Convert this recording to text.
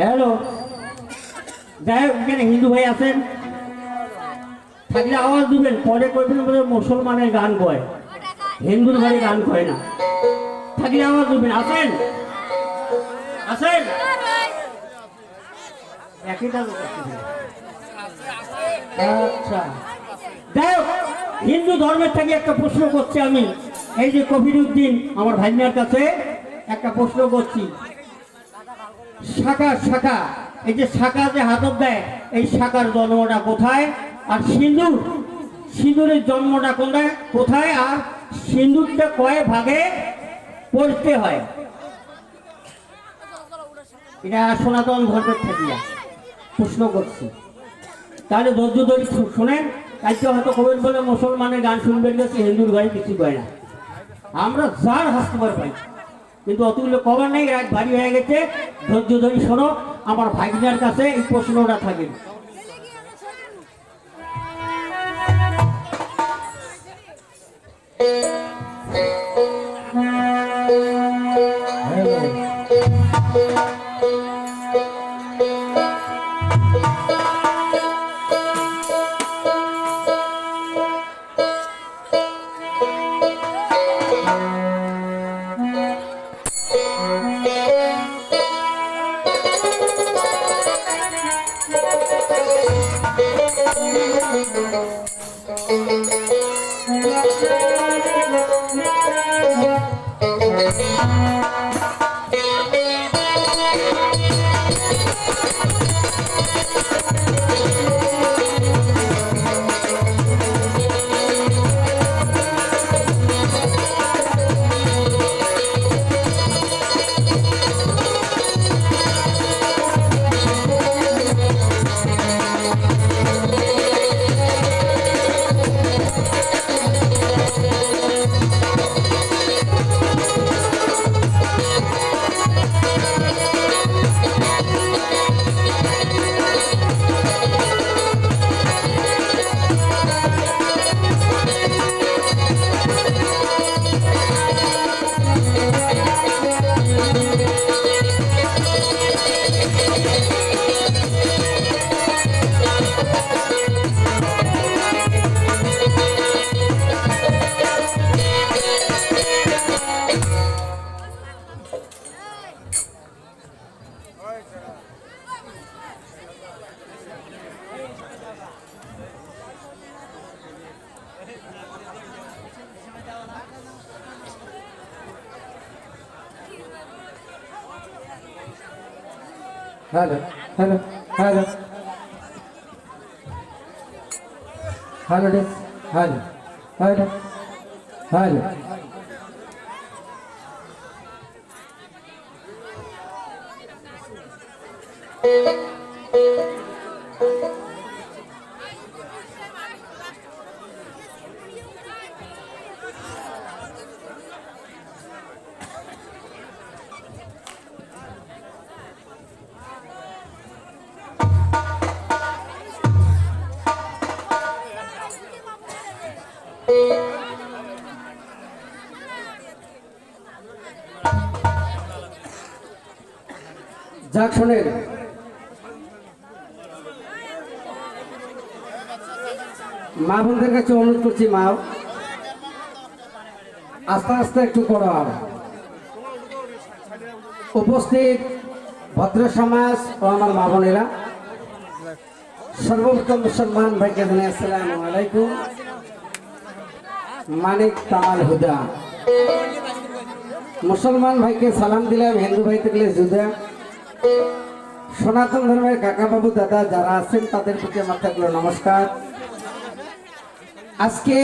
Hello, যাই হোক এখানে হিন্দু ভাই আছেন, থাকলে আওয়াজ দিবেন। পরে করবেন বলে মুসলমানের গান কয়, হিন্দুর বাড়ি গান কয় না। থাকলে আওয়াজ দিবেন। আছেন আছেন একইটা লোক আছে। আচ্ছা, যাই হোক হিন্দু ধর্মের থেকে একটা প্রশ্ন করছি আমি। এই যে কবিরউদ্দিন আমার ভাইনার কাছে একটা প্রশ্ন করছি। শাখা শাখা, এই যে শাখা যে হাতত দেয়, এই শাখার জন্মটা কোথায়? আর সিঁদুর, সিঁদুরের জন্মটা কোথায়? আর সিঁদুরটা কয় ভাগে পড়তে হয়? এটা সনাতন ধর্মের থেকে প্রশ্ন করছি। তাহলে ধৈর্য ধরে শোনেন। কালকে হয়তো কবেন বলে মুসলমানের গান শুনবেন গেছে, হিন্দুর গাড়ি কিছু কয় না। আমরা যার হাসতে পাই, কিন্তু অতগুলো কবার নেই, রাত ভারী হয়ে গেছে। ধৈর্য ধরে শোনো, আমার ভাইজার কাছে এই প্রশ্নটা থাকে। Hello hello hello hello hello hello hello যাক শোনেন, মা বোনদের কাছে অনুরোধ করছি, মা আস্তে আস্তে একটু করো। আর উপস্থিত ভদ্র সমাজ ও আমার মা বোনেরা, সর্বপ্রথম মুসলমান ভাইকে জানাই আসসালামু আলাইকুম। মানিক তামাল হুদা, মুসলমান ভাইকে সালাম দিলাম, হিন্দু ভাই থাকলে জুদা। সনাতন ধর্মের কাকা বাবু দাদা যারা আছেন তাদের প্রতি আমার থাকলো নমস্কার। আজকে